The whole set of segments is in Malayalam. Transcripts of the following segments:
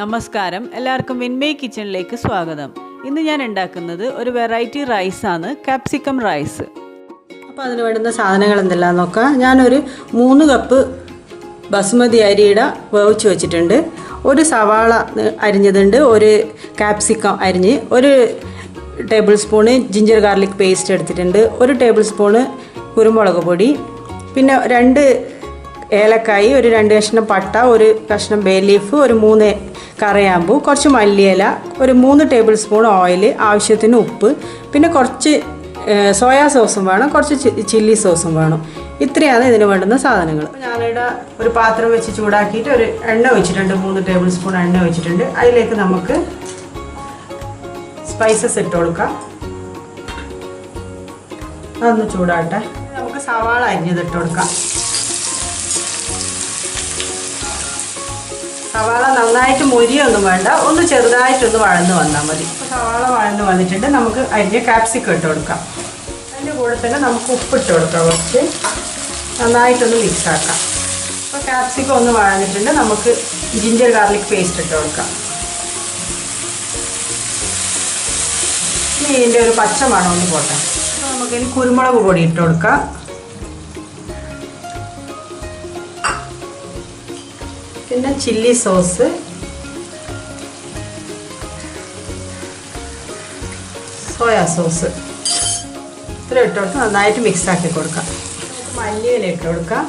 നമസ്കാരം, എല്ലാവർക്കും വിൻമേ കിച്ചണിലേക്ക് സ്വാഗതം. ഇന്ന് ഞാൻ ഉണ്ടാക്കുന്നത് ഒരു വെറൈറ്റി റൈസാണ്, കാപ്സിക്കം റൈസ്. അപ്പോൾ അതിന് വേണ്ടുന്ന സാധനങ്ങൾ എന്തെല്ലാം നോക്കാം. ഞാനൊരു 3 കപ്പ് ബസ്മതി അരിയുടെ വേവിച്ച് വെച്ചിട്ടുണ്ട്. ഒരു സവാള അരിഞ്ഞതുണ്ട്, ഒരു കാപ്സിക്കം അരിഞ്ഞ്, ഒരു table spoon ginger garlic paste എടുത്തിട്ടുണ്ട്, ഒരു ടേബിൾ സ്പൂണ് കുരുമുളക് പൊടി, പിന്നെ 2 ഏലക്കായി, ഒരു 2 കഷ്ണം പട്ട, ഒരു കഷ്ണം ബേ ലീഫ്, ഒരു 3 കറിയാമ്പൂ, കുറച്ച് മല്ലിയില, ഒരു 3 ടേബിൾ സ്പൂൺ ഓയിൽ, ആവശ്യത്തിന് ഉപ്പ്, പിന്നെ കുറച്ച് സോയാ സോസും വേണം, കുറച്ച് ചില്ലി സോസും വേണം. ഇത്രയാണ് ഇതിന് വേണ്ടുന്ന സാധനങ്ങൾ. ഞാനിവിടെ ഒരു പാത്രം വെച്ച് ചൂടാക്കിയിട്ട് ഒരു എണ്ണ ഒഴിച്ചിട്ടുണ്ട്, 3 ടേബിൾ സ്പൂൺ എണ്ണ ഒഴിച്ചിട്ടുണ്ട്. അതിലേക്ക് നമുക്ക് സ്പൈസസ് ഇട്ട് കൊടുക്കാം. അതൊന്ന് ചൂടാട്ടെ. നമുക്ക് സവാള അരിഞ്ഞത് ഇട്ട് കൊടുക്കാം. സവാള നന്നായിട്ട് മൊരിയൊന്നും വേണ്ട, ഒന്ന് ചെറുതായിട്ടൊന്ന് വഴന്ന് വന്നാൽ മതി. സവാള വഴന്ന് വന്നിട്ടുണ്ട്. നമുക്ക് അരിഞ്ഞ കാപ്സിക്കം ഇട്ട് കൊടുക്കാം. അതിൻ്റെ കൂടെ തന്നെ നമുക്ക് ഉപ്പിട്ട് കൊടുക്കാം. കുറച്ച് നന്നായിട്ടൊന്ന് മിക്സ് ആക്കാം. അപ്പോൾ കാപ്സിക്കം ഒന്ന് വഴന്നിട്ടുണ്ട്. നമുക്ക് ജിഞ്ചർ ഗാർലിക് പേസ്റ്റ് ഇട്ട് കൊടുക്കാം. ഇനി ഇതിൻ്റെ ഒരു പച്ച മണം ഒന്ന് പോട്ടെ. അപ്പോൾ നമുക്കിനി കുരുമുളക് പൊടി ഇട്ട് കൊടുക്കാം. പിന്നെ ചില്ലി സോസ്, സോയാ സോസ് ഇത്ര ഇട്ട് കൊടുത്ത് നന്നായിട്ട് മിക്സ് ആക്കി കൊടുക്കാം. മല്ലിയില ഇട്ട് കൊടുക്കാം.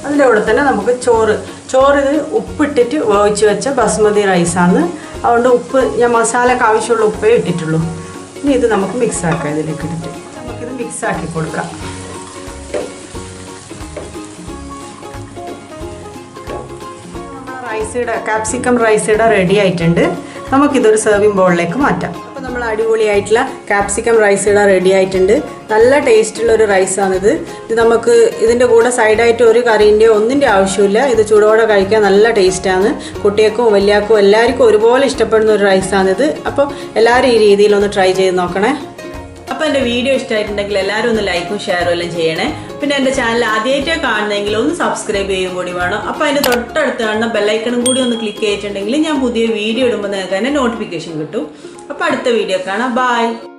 അതിൻ്റെ കൂടെ തന്നെ നമുക്ക് ചോറ് ഇത് ഉപ്പിട്ടിട്ട് വേവിച്ച് വെച്ച ബസ്മതി റൈസാണ്. അതുകൊണ്ട് ഉപ്പ് ഞാൻ മസാലയ്ക്ക് ആവശ്യമുള്ള ഉപ്പേ ഇട്ടിട്ടുള്ളൂ. ഇനി ഇത് നമുക്ക് മിക്സ് ആക്കാം. ഇതിലേക്ക് ഇട്ടിട്ട് നമുക്കിത് മിക്സ് ആക്കി കൊടുക്കാം. കാപ്സിക്കം റൈസിയുടെ റെഡി ആയിട്ടുണ്ട്. നമുക്കിതൊരു സെർവിങ് ബൗളിലേക്ക് മാറ്റാം. അപ്പോൾ നമ്മൾ അടിപൊളിയായിട്ടുള്ള കാപ്സിക്കം റൈസിയുടെ റെഡി ആയിട്ടുണ്ട്. നല്ല ടേസ്റ്റുള്ള ഒരു റൈസാണിത്. ഇത് നമുക്ക് ഇതിൻ്റെ കൂടെ സൈഡായിട്ട് ഒരു കറീൻ്റെയോ ഒന്നിൻ്റെ ആവശ്യമില്ല. ഇത് ചൂടോടെ കഴിക്കാൻ നല്ല ടേസ്റ്റാണ്. കുട്ടികൾക്കും വലിയവർക്കും എല്ലാവർക്കും ഒരുപോലെ ഇഷ്ടപ്പെടുന്ന ഒരു റൈസാണിത്. അപ്പോൾ എല്ലാവരും ഈ രീതിയിലൊന്ന് ട്രൈ ചെയ്ത് നോക്കണേ. അപ്പോൾ എൻ്റെ വീഡിയോ ഇഷ്ടമായിട്ടുണ്ടെങ്കിൽ എല്ലാവരും ഒന്ന് ലൈക്കും ഷെയറും എല്ലാം ചെയ്യണേ. പിന്നെ എൻ്റെ ചാനൽ ആദ്യമായിട്ടാണ് കാണുന്നതെങ്കിൽ ഒന്ന് സബ്സ്ക്രൈബ് ചെയ്യുകയും കൂടി വേണം. അപ്പോൾ അതിൻ്റെ തൊട്ടടുത്ത് കാണുന്ന ബെല്ലൈക്കണും കൂടി ഒന്ന് ക്ലിക്ക് ചെയ്തിട്ടുണ്ടെങ്കിൽ ഞാൻ പുതിയ വീഡിയോ ഇടുമ്പോൾ നിങ്ങൾക്ക് തന്നെ നോട്ടിഫിക്കേഷൻ കിട്ടും. അപ്പോൾ അടുത്ത വീഡിയോ കാണാം. ബൈ.